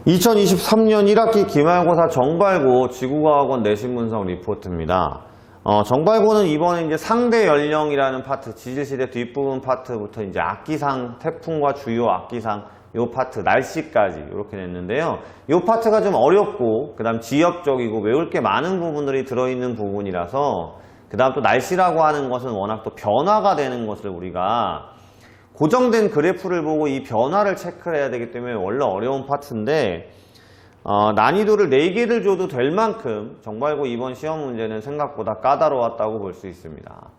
2023년 1학기 기말고사 정발고 지구과학원 내신 분석 리포트입니다. 정발고는 이번에 이제 상대 연령이라는 파트, 지질시대 뒷부분 파트부터 이제 악기상, 태풍과 주요 악기상, 요 파트, 날씨까지 이렇게 냈는데요. 요 파트가 좀 어렵고, 그 다음 지역적이고 외울 게 많은 부분들이 들어있는 부분이라서, 그 다음 또 날씨라고 하는 것은 워낙 또 변화가 되는 것을 우리가 고정된 그래프를 보고 이 변화를 체크를 해야 되기 때문에 원래 어려운 파트인데, 난이도를 4개를 줘도 될 만큼 정발고 이번 시험 문제는 생각보다 까다로웠다고 볼 수 있습니다.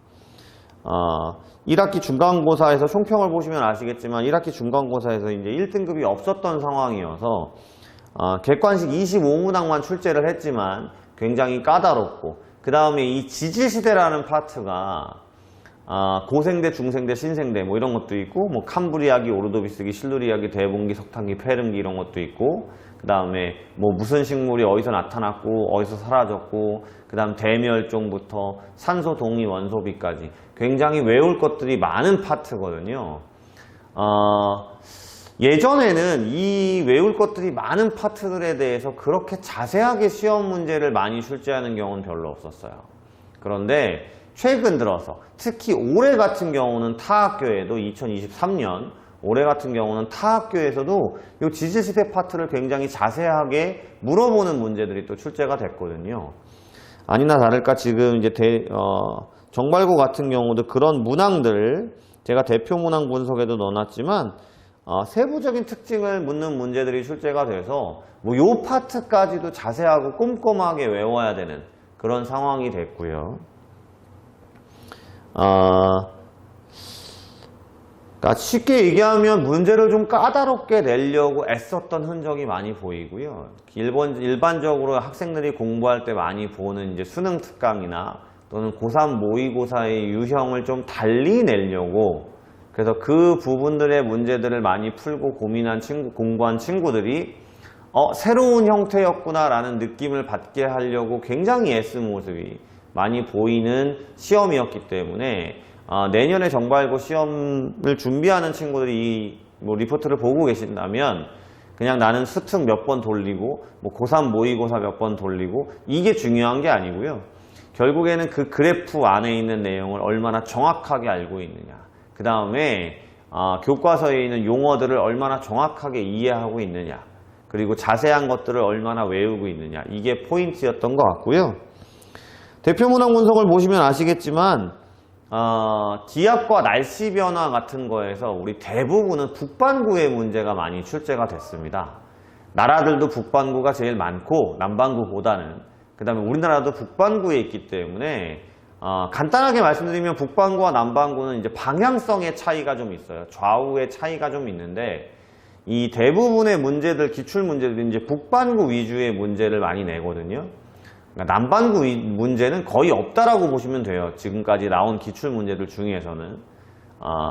1학기 중간고사에서 총평을 보시면 아시겠지만 1학기 중간고사에서 이제 1등급이 없었던 상황이어서 객관식 25문항만 출제를 했지만 굉장히 까다롭고, 그 다음에 이 지질시대라는 파트가 고생대, 중생대, 신생대 뭐 이런 것도 있고, 뭐 캄브리아기, 오르도비스기, 실루리아기, 대봉기, 석탄기, 페름기 이런 것도 있고, 그 다음에 뭐 무슨 식물이 어디서 나타났고 어디서 사라졌고, 그 다음 대멸종부터 산소, 동위, 원소비까지 굉장히 외울 것들이 많은 파트거든요. 예전에는 이 외울 것들이 많은 파트들에 대해서 그렇게 자세하게 시험 문제를 많이 출제하는 경우는 별로 없었어요. 그런데 최근 들어서 특히 올해 같은 경우는 타 학교에도 2023년 올해 같은 경우는 타 학교에서도 이 지질시대 파트를 굉장히 자세하게 물어보는 문제들이 또 출제가 됐거든요. 아니나 다를까 지금 이제 정발고 같은 경우도 그런 문항들, 제가 대표 문항 분석에도 넣어놨지만 세부적인 특징을 묻는 문제들이 출제가 돼서 뭐 요 파트까지도 자세하고 꼼꼼하게 외워야 되는 그런 상황이 됐고요. 그러니까 쉽게 얘기하면 문제를 좀 까다롭게 내려고 애썼던 흔적이 많이 보이고요. 일반적으로 학생들이 공부할 때 많이 보는 이제 수능 특강이나 또는 고3 모의고사의 유형을 좀 달리 내려고, 그래서 그 부분들의 문제들을 많이 풀고 고민한 공부한 친구들이 새로운 형태였구나 라는 느낌을 받게 하려고 굉장히 애쓴 모습이 많이 보이는 시험이었기 때문에 내년에 정발고 시험을 준비하는 친구들이 이 리포트를 보고 계신다면 그냥 나는 수특 몇 번 돌리고 뭐 고3 모의고사 몇 번 돌리고 이게 중요한 게 아니고요. 결국에는 그 그래프 안에 있는 내용을 얼마나 정확하게 알고 있느냐, 그 다음에 교과서에 있는 용어들을 얼마나 정확하게 이해하고 있느냐, 그리고 자세한 것들을 얼마나 외우고 있느냐, 이게 포인트였던 것 같고요. 대표 문항 분석을 보시면 아시겠지만 기압과 날씨 변화 같은 거에서 우리 대부분은 북반구의 문제가 많이 출제가 됐습니다. 나라들도 북반구가 제일 많고 남반구보다는, 그 다음에 우리나라도 북반구에 있기 때문에 간단하게 말씀드리면 북반구와 남반구는 이제 방향성의 차이가 좀 있어요. 좌우의 차이가 좀 있는데 이 대부분의 문제들, 기출 문제들이 이제 북반구 위주의 문제를 많이 내거든요. 그러니까 남반구 문제는 거의 없다라고 보시면 돼요. 지금까지 나온 기출 문제들 중에서는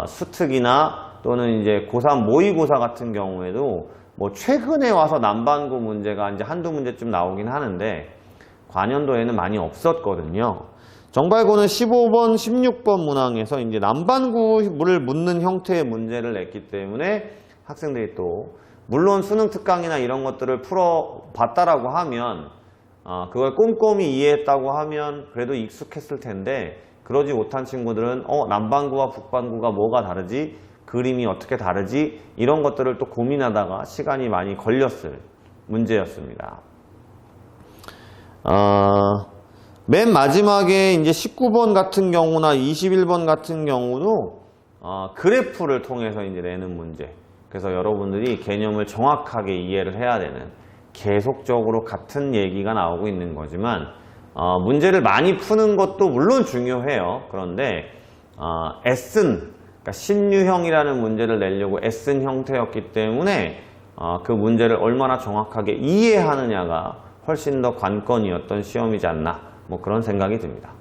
수특이나 또는 이제 고3 모의고사 같은 경우에도 뭐 최근에 와서 남반구 문제가 이제 한두 문제쯤 나오긴 하는데 관연도에는 많이 없었거든요. 정발고는 15번, 16번 문항에서 이제 남반구를 묻는 형태의 문제를 냈기 때문에 학생들이 또 물론 수능 특강이나 이런 것들을 풀어봤다라고 하면 그걸 꼼꼼히 이해했다고 하면 그래도 익숙했을 텐데, 그러지 못한 친구들은 남반구와 북반구가 뭐가 다르지? 그림이 어떻게 다르지? 이런 것들을 또 고민하다가 시간이 많이 걸렸을 문제였습니다. 맨 마지막에 이제 19번 같은 경우나 21번 같은 경우도 그래프를 통해서 이제 내는 문제. 그래서 여러분들이 개념을 정확하게 이해를 해야 되는, 계속적으로 같은 얘기가 나오고 있는 거지만 문제를 많이 푸는 것도 물론 중요해요. 그런데 그러니까 신유형이라는 문제를 내려고 애쓴 형태였기 때문에 그 문제를 얼마나 정확하게 이해하느냐가 훨씬 더 관건이었던 시험이지 않나, 뭐 그런 생각이 듭니다.